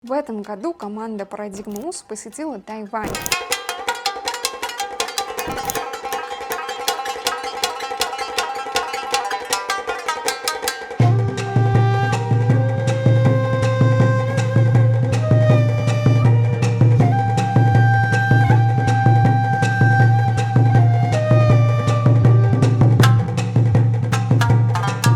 В этом году команда Paradigm US посетила Тайвань.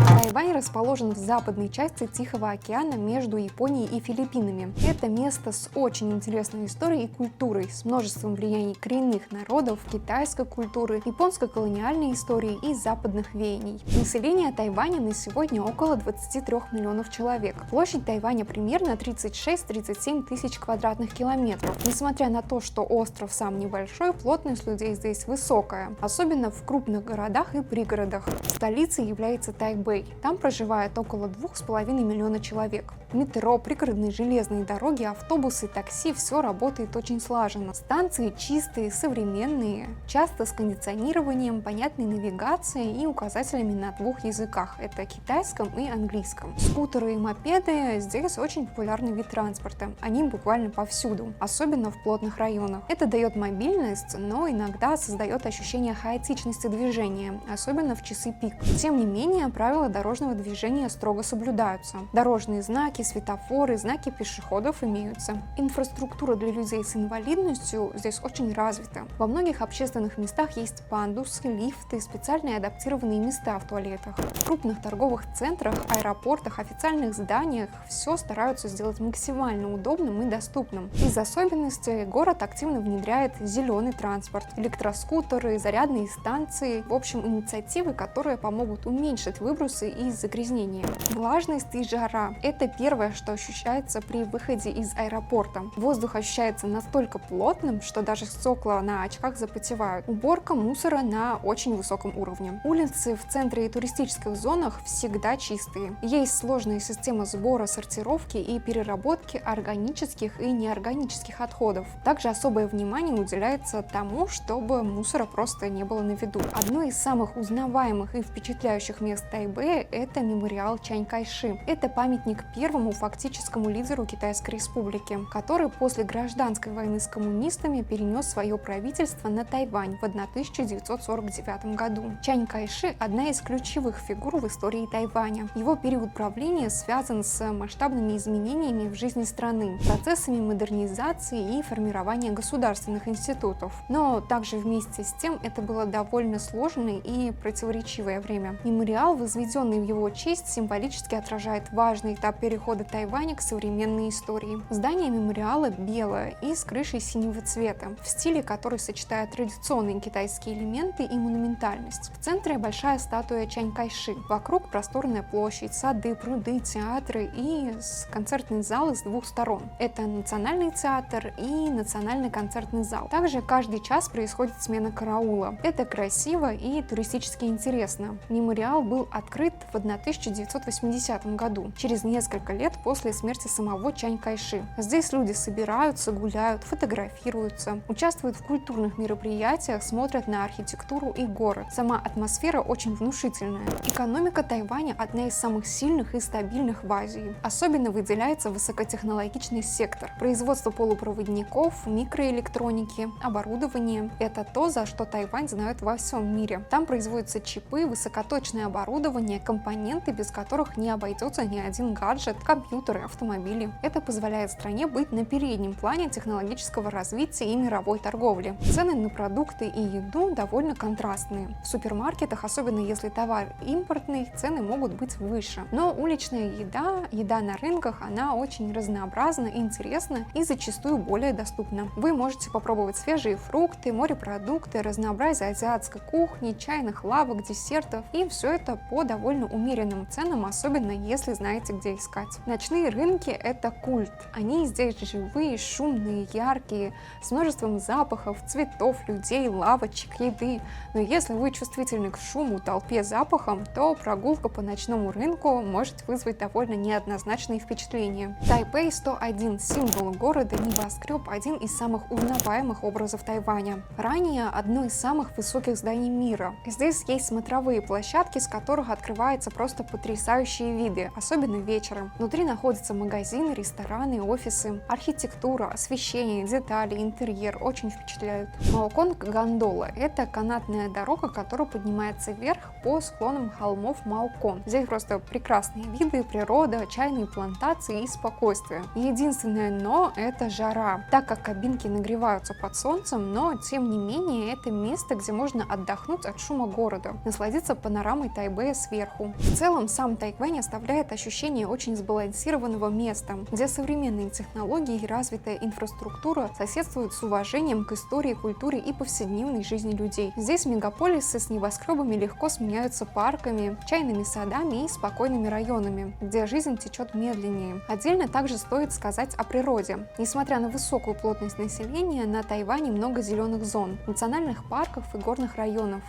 Тайвань расположен в западной части Тихого океана между Японией и Филиппинами. Это место с очень интересной историей и культурой, с множеством влияний коренных народов, китайской культуры, японской колониальной истории и западных веяний. Население Тайваня на сегодня около 23 миллионов человек. Площадь Тайваня примерно 36-37 тысяч квадратных километров. Несмотря на то, что остров сам небольшой, плотность людей здесь высокая, особенно в крупных городах и пригородах. Столицей является Тайбэй. Там проживает около 2,5 миллиона человек. Метро, пригородные железные дороги, автобусы, такси – все работает очень слаженно. Станции чистые, современные, часто с кондиционированием, понятной навигацией и указателями на двух языках – это китайском и английском. Скутеры и мопеды – здесь очень популярный вид транспорта. Они буквально повсюду, особенно в плотных районах. Это дает мобильность, но иногда создает ощущение хаотичности движения, особенно в часы пик. Тем не менее, правила дорожного движения строго соблюдаются. Дорожные знаки, светофоры, знаки пешеходов имеются. Инфраструктура для людей с инвалидностью здесь очень развита. Во многих общественных местах есть пандусы, лифты, специальные адаптированные места в туалетах. В крупных торговых центрах, аэропортах, официальных зданиях все стараются сделать максимально удобным и доступным. Из особенностей город активно внедряет зеленый транспорт, электроскутеры, зарядные станции, в общем, инициативы, которые помогут уменьшить выбросы и загрязнения. Влажность и жара – это первое, что ощущается при выходе из аэропорта. Воздух ощущается настолько плотным, что даже стекла на очках запотевают. Уборка мусора на очень высоком уровне. Улицы в центре и туристических зонах всегда чистые. Есть сложная система сбора, сортировки и переработки органических и неорганических отходов. Также особое внимание уделяется тому, чтобы мусора просто не было на виду. Одно из самых узнаваемых и впечатляющих мест Тайбэя – это мемориал Чань Кайши. Это памятник первому фактическому лидеру Китайской Республики, который после гражданской войны с коммунистами перенес свое правительство на Тайвань в 1949 году. Чань Кайши – одна из ключевых фигур в истории Тайваня. Его период правления связан с масштабными изменениями в жизни страны, процессами модернизации и формирования государственных институтов. Но также вместе с тем это было довольно сложное и противоречивое время. Мемориал, возведенный в его честь, символически отражает важный этап перехода Тайваня к современной истории. Здание мемориала белое и с крышей синего цвета, в стиле, который сочетает традиционные китайские элементы и монументальность. В центре большая статуя Чань Кайши. Вокруг просторная площадь, сады, пруды, театры и концертный зал с двух сторон. Это Национальный театр и Национальный концертный зал. Также каждый час происходит смена караула. Это красиво и туристически интересно. Мемориал был открыт в 1980 году, через несколько лет после смерти самого Чань Кайши. Здесь люди собираются, гуляют, фотографируются, участвуют в культурных мероприятиях, смотрят на архитектуру и город. Сама атмосфера очень внушительная. Экономика Тайваня одна из самых сильных и стабильных в Азии. Особенно выделяется высокотехнологичный сектор. Производство полупроводников, микроэлектроники, оборудование – это то, за что Тайвань знают во всем мире. Там производятся чипы, высокоточное оборудование, компоненты, без которых не обойдется ни один гаджет, компьютеры, автомобили. Это позволяет стране быть на переднем плане технологического развития и мировой торговли. Цены на продукты и еду довольно контрастные. В супермаркетах, особенно если товар импортный, цены могут быть выше. Но уличная еда на рынках, она очень разнообразна, интересна и зачастую более доступна. Вы можете попробовать свежие фрукты, морепродукты, разнообразие азиатской кухни, чайных лавок, десертов, и все это по довольно умеренным ценам, особенно если знаете, где искать. Ночные рынки – это культ. Они здесь живые, шумные, яркие, с множеством запахов, цветов, людей, лавочек, еды. Но если вы чувствительны к шуму, толпе, запахам, то прогулка по ночному рынку может вызвать довольно неоднозначные впечатления. Тайбэй 101 – символ города, небоскреб – один из самых узнаваемых образов Тайваня. Ранее одно из самых высоких зданий мира. Здесь есть смотровые площадки, с которых открываются просто потрясающие виды, особенно вечером. Внутри находятся магазины, рестораны, офисы. Архитектура, освещение, детали, интерьер очень впечатляют. Маокон-гондола – это канатная дорога, которая поднимается вверх по склонам холмов Маокон. Здесь просто прекрасные виды, природа, чайные плантации и спокойствие. Единственное «но» – это жара, так как кабинки нагреваются под солнцем, но тем не менее это место, где можно отдохнуть от шума города, насладиться панорамой Тайбэя сверху. В целом сам Тайвань оставляет ощущение очень сбалансированного места, где современные технологии и развитая инфраструктура соседствуют с уважением к истории, культуре и повседневной жизни людей. Здесь мегаполисы с небоскребами легко сменяются парками, чайными садами и спокойными районами, где жизнь течет медленнее. Отдельно также стоит сказать о природе. Несмотря на высокую плотность населения, на Тайване много зеленых зон, национальных парков и горных районов.